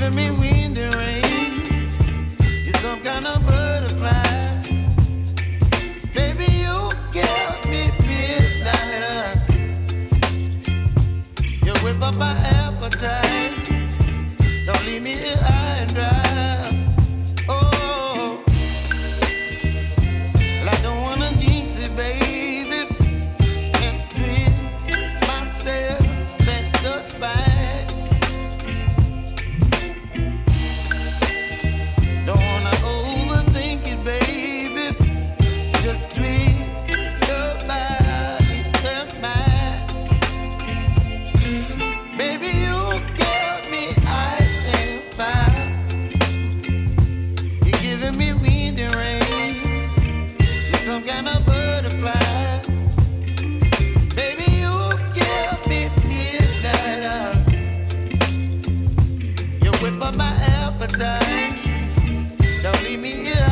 giving me wind and rain. You're some kind of butterfly. Baby, you give me midnight. You whip up my appetite. Don't leave me here high and dry. Oh, well, I don't wanna jinx it, baby, and twist myself at the spine. Don't wanna overthink it, baby. It's just twist your body and mine. Baby, you give me ice and fire. You're giving me wind and rain. You're some kind of butterfly. Baby, you give me midnight. You whip up my appetite. Don't leave me here